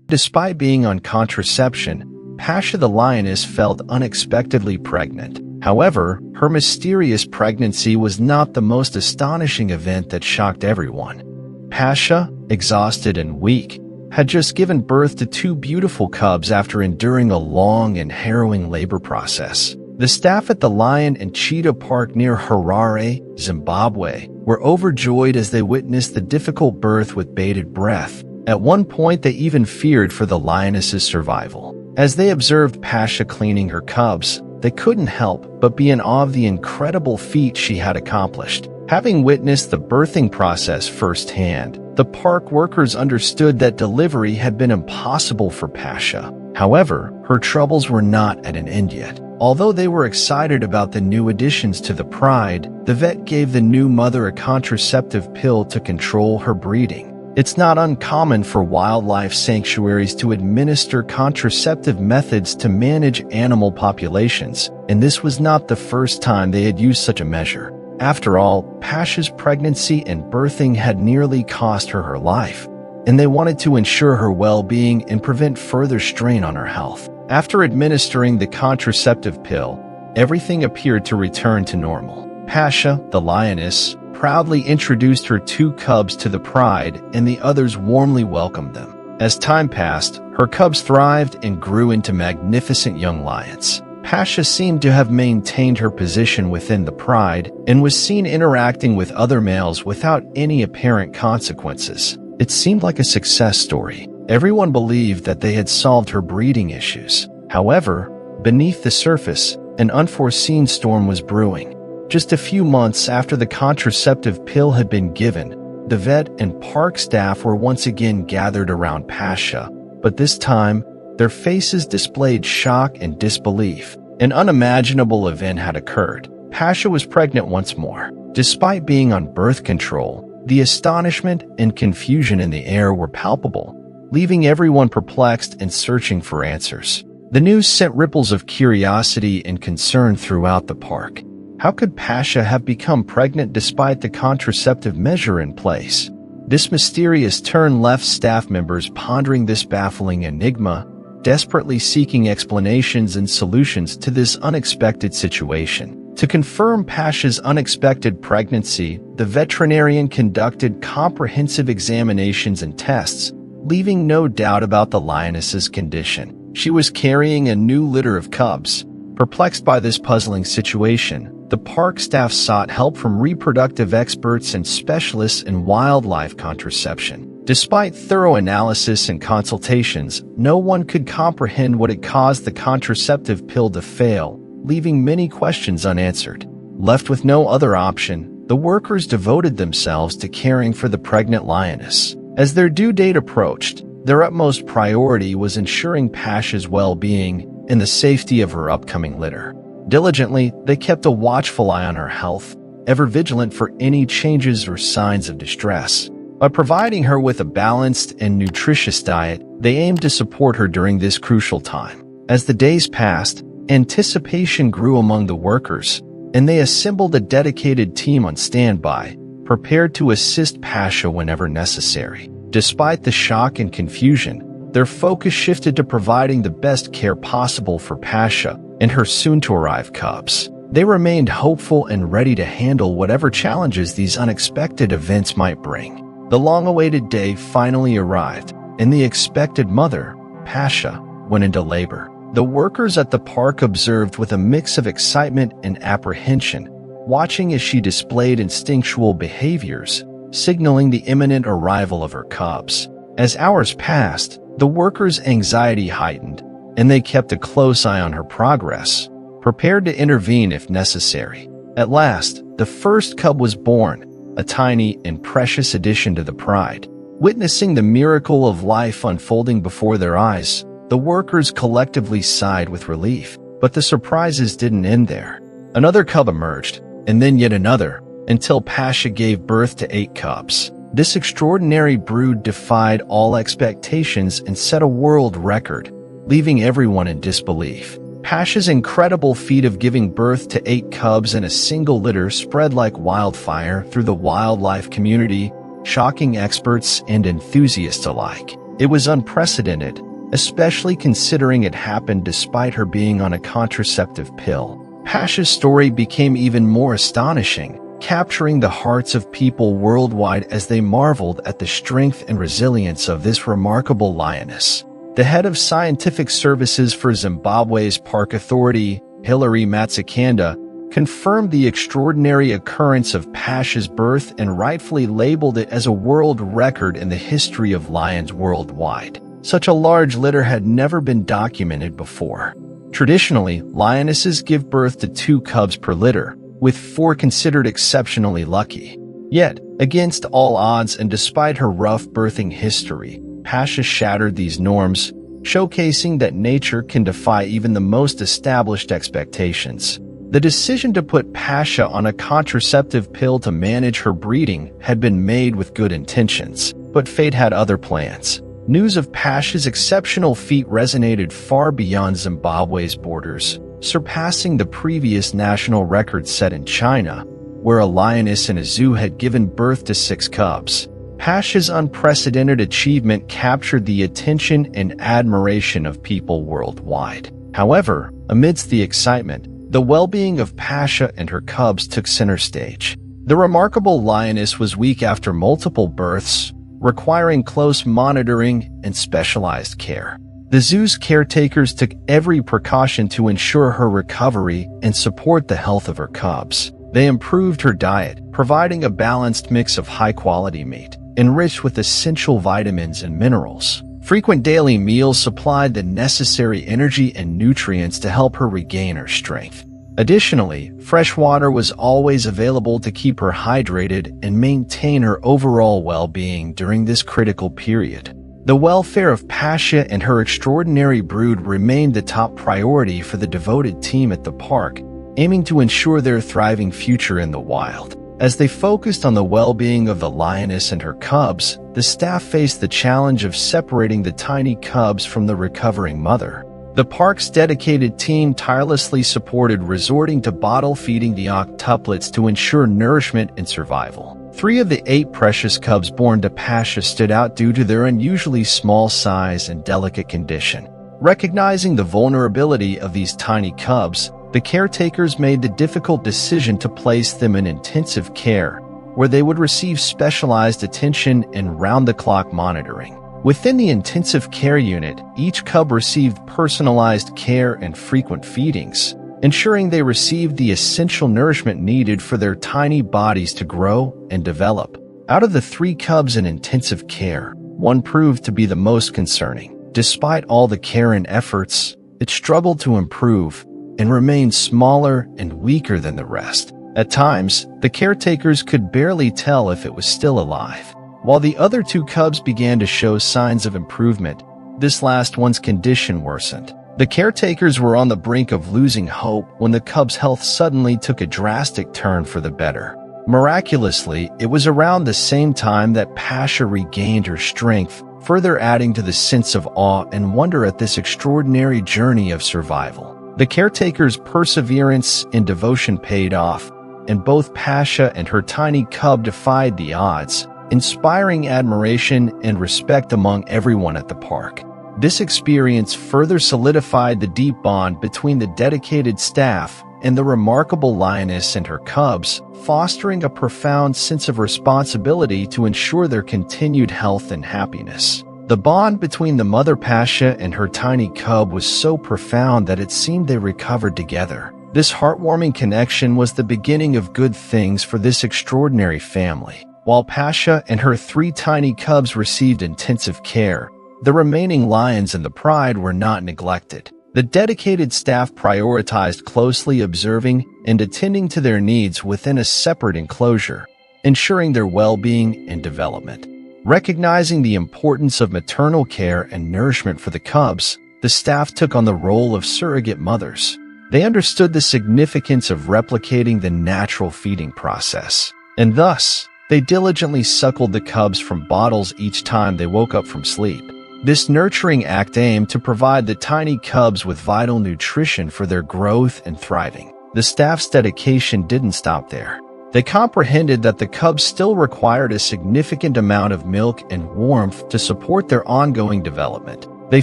Despite being on contraception, Pasha the lioness felt unexpectedly pregnant. However, her mysterious pregnancy was not the most astonishing event that shocked everyone. Pasha, exhausted and weak, had just given birth to two beautiful cubs after enduring a long and harrowing labor process. The staff at the Lion and Cheetah Park near Harare, Zimbabwe, were overjoyed as they witnessed the difficult birth with bated breath. At one point, they even feared for the lioness's survival. As they observed Pasha cleaning her cubs, they couldn't help but be in awe of the incredible feat she had accomplished. Having witnessed the birthing process firsthand, the park workers understood that delivery had been impossible for Pasha. However, her troubles were not at an end yet. Although they were excited about the new additions to the pride, the vet gave the new mother a contraceptive pill to control her bleeding. It's not uncommon for wildlife sanctuaries to administer contraceptive methods to manage animal populations, and this was not the first time they had used such a measure. After all, Pasha's pregnancy and birthing had nearly cost her her life, and they wanted to ensure her well-being and prevent further strain on her health. After administering the contraceptive pill, everything appeared to return to normal. Pasha, the lioness, proudly introduced her two cubs to the pride, and the others warmly welcomed them. As time passed, her cubs thrived and grew into magnificent young lions. Pasha seemed to have maintained her position within the pride and was seen interacting with other males without any apparent consequences. It seemed like a success story. Everyone believed that they had solved her breeding issues. However, beneath the surface, an unforeseen storm was brewing. Just a few months after the contraceptive pill had been given, the vet and park staff were once again gathered around Pasha, but this time, their faces displayed shock and disbelief. An unimaginable event had occurred. Pasha was pregnant once more. Despite being on birth control, the astonishment and confusion in the air were palpable, leaving everyone perplexed and searching for answers. The news sent ripples of curiosity and concern throughout the park. How could Pasha have become pregnant despite the contraceptive measure in place? This mysterious turn left staff members pondering this baffling enigma, desperately seeking explanations and solutions to this unexpected situation. To confirm Pasha's unexpected pregnancy, the veterinarian conducted comprehensive examinations and tests, leaving no doubt about the lioness's condition. She was carrying a new litter of cubs. Perplexed by this puzzling situation, the park staff sought help from reproductive experts and specialists in wildlife contraception. Despite thorough analysis and consultations, no one could comprehend what had caused the contraceptive pill to fail, leaving many questions unanswered. Left with no other option, the workers devoted themselves to caring for the pregnant lioness. As their due date approached, their utmost priority was ensuring Pasha's well-being and the safety of her upcoming litter. Diligently, they kept a watchful eye on her health, ever vigilant for any changes or signs of distress. By providing her with a balanced and nutritious diet, they aimed to support her during this crucial time. As the days passed, anticipation grew among the workers, and they assembled a dedicated team on standby, prepared to assist Pasha whenever necessary. Despite the shock and confusion, their focus shifted to providing the best care possible for Pasha and her soon-to-arrive cubs. They remained hopeful and ready to handle whatever challenges these unexpected events might bring. The long-awaited day finally arrived, and the expected mother, Pasha, went into labor. The workers at the park observed with a mix of excitement and apprehension, watching as she displayed instinctual behaviors, signaling the imminent arrival of her cubs. As hours passed, the workers' anxiety heightened, and they kept a close eye on her progress, prepared to intervene if necessary. At last, the first cub was born, a tiny and precious addition to the pride. Witnessing the miracle of life unfolding before their eyes, the workers collectively sighed with relief. But the surprises didn't end there. Another cub emerged, and then yet another, until Pasha gave birth to 8 cubs. This extraordinary brood defied all expectations and set a world record, leaving everyone in disbelief. Pasha's incredible feat of giving birth to 8 cubs in a single litter spread like wildfire through the wildlife community, shocking experts and enthusiasts alike. It was unprecedented, especially considering it happened despite her being on a contraceptive pill. Pasha's story became even more astonishing, capturing the hearts of people worldwide as they marveled at the strength and resilience of this remarkable lioness. The head of scientific services for Zimbabwe's Park Authority, Hilary Matsikanda, confirmed the extraordinary occurrence of Pasha's birth and rightfully labeled it as a world record in the history of lions worldwide. Such a large litter had never been documented before. Traditionally, lionesses give birth to 2 cubs per litter, with 4 considered exceptionally lucky. Yet, against all odds and despite her rough birthing history, Pasha shattered these norms, showcasing that nature can defy even the most established expectations. The decision to put Pasha on a contraceptive pill to manage her breeding had been made with good intentions, but fate had other plans. News of Pasha's exceptional feat resonated far beyond Zimbabwe's borders, surpassing the previous national record set in China, where a lioness in a zoo had given birth to 6 cubs. Pasha's unprecedented achievement captured the attention and admiration of people worldwide. However, amidst the excitement, the well-being of Pasha and her cubs took center stage. The remarkable lioness was weak after multiple births, requiring close monitoring and specialized care. The zoo's caretakers took every precaution to ensure her recovery and support the health of her cubs. They improved her diet, providing a balanced mix of high-quality meat, enriched with essential vitamins and minerals. Frequent daily meals supplied the necessary energy and nutrients to help her regain her strength. Additionally, fresh water was always available to keep her hydrated and maintain her overall well-being during this critical period. The welfare of Pasha and her extraordinary brood remained the top priority for the devoted team at the park, aiming to ensure their thriving future in the wild. As they focused on the well-being of the lioness and her cubs, the staff faced the challenge of separating the tiny cubs from the recovering mother. The park's dedicated team tirelessly supported resorting to bottle feeding the octuplets to ensure nourishment and survival. 3 of the 8 precious cubs born to Pasha stood out due to their unusually small size and delicate condition. Recognizing the vulnerability of these tiny cubs, the caretakers made the difficult decision to place them in intensive care, where they would receive specialized attention and round-the-clock monitoring. Within the intensive care unit, each cub received personalized care and frequent feedings, ensuring they received the essential nourishment needed for their tiny bodies to grow and develop. Out of the 3 cubs in intensive care, one proved to be the most concerning. Despite all the care and efforts, it struggled to improve and remained smaller and weaker than the rest. At times, the caretakers could barely tell if it was still alive. While the other 2 cubs began to show signs of improvement, this last one's condition worsened. The caretakers were on the brink of losing hope when the cub's health suddenly took a drastic turn for the better. Miraculously, it was around the same time that Pasha regained her strength, further adding to the sense of awe and wonder at this extraordinary journey of survival. The caretakers' perseverance and devotion paid off, and both Pasha and her tiny cub defied the odds, inspiring admiration and respect among everyone at the park. This experience further solidified the deep bond between the dedicated staff and the remarkable lioness and her cubs, fostering a profound sense of responsibility to ensure their continued health and happiness. The bond between the mother Pasha and her tiny cub was so profound that it seemed they recovered together. This heartwarming connection was the beginning of good things for this extraordinary family. While Pasha and her 3 tiny cubs received intensive care, the remaining lions and the pride were not neglected. The dedicated staff prioritized closely observing and attending to their needs within a separate enclosure, ensuring their well-being and development. Recognizing the importance of maternal care and nourishment for the cubs, the staff took on the role of surrogate mothers. They understood the significance of replicating the natural feeding process, and thus, they diligently suckled the cubs from bottles each time they woke up from sleep. This nurturing act aimed to provide the tiny cubs with vital nutrition for their growth and thriving. The staff's dedication didn't stop there. They comprehended that the cubs still required a significant amount of milk and warmth to support their ongoing development. They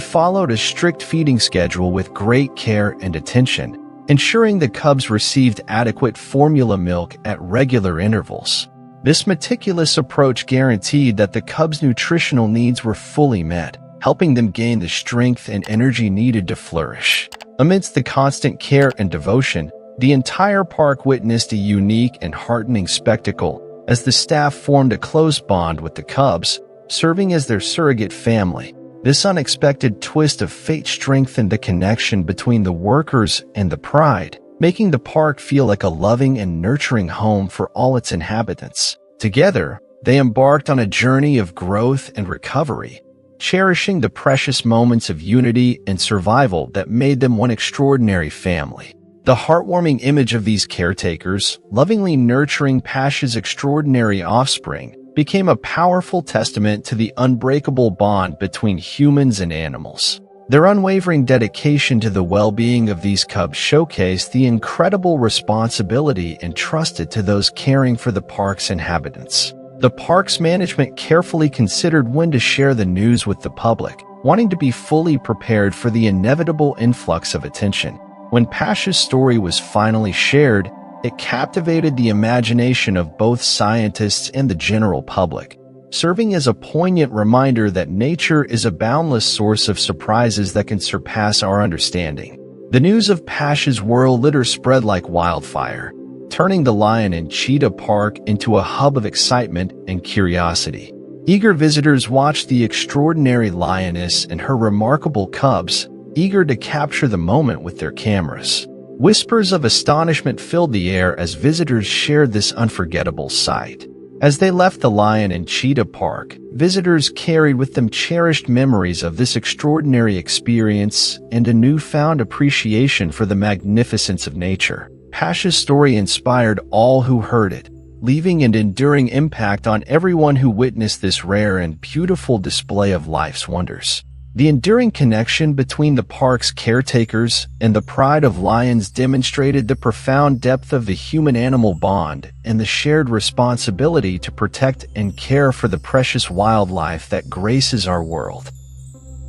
followed a strict feeding schedule with great care and attention, ensuring the cubs received adequate formula milk at regular intervals. This meticulous approach guaranteed that the cubs' nutritional needs were fully met, helping them gain the strength and energy needed to flourish. Amidst the constant care and devotion, the entire park witnessed a unique and heartening spectacle as the staff formed a close bond with the cubs, serving as their surrogate family. This unexpected twist of fate strengthened the connection between the workers and the pride, making the park feel like a loving and nurturing home for all its inhabitants. Together, they embarked on a journey of growth and recovery, cherishing the precious moments of unity and survival that made them one extraordinary family. The heartwarming image of these caretakers, lovingly nurturing Pasha's extraordinary offspring, became a powerful testament to the unbreakable bond between humans and animals. Their unwavering dedication to the well-being of these cubs showcased the incredible responsibility entrusted to those caring for the park's inhabitants. The park's management carefully considered when to share the news with the public, wanting to be fully prepared for the inevitable influx of attention. When Pasha's story was finally shared, it captivated the imagination of both scientists and the general public, serving as a poignant reminder that nature is a boundless source of surprises that can surpass our understanding. The news of Pasha's world litter spread like wildfire, turning the Lion and Cheetah Park into a hub of excitement and curiosity. Eager visitors watched the extraordinary lioness and her remarkable cubs, eager to capture the moment with their cameras. Whispers of astonishment filled the air as visitors shared this unforgettable sight. As they left the Lion and Cheetah Park, visitors carried with them cherished memories of this extraordinary experience and a newfound appreciation for the magnificence of nature. Pasha's story inspired all who heard it, leaving an enduring impact on everyone who witnessed this rare and beautiful display of life's wonders. The enduring connection between the park's caretakers and the pride of lions demonstrated the profound depth of the human-animal bond and the shared responsibility to protect and care for the precious wildlife that graces our world.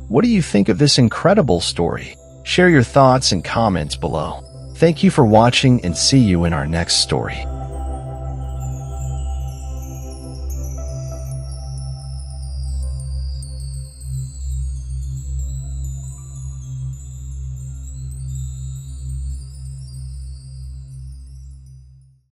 What do you think of this incredible story? Share your thoughts and comments below. Thank you for watching and see you in our next story.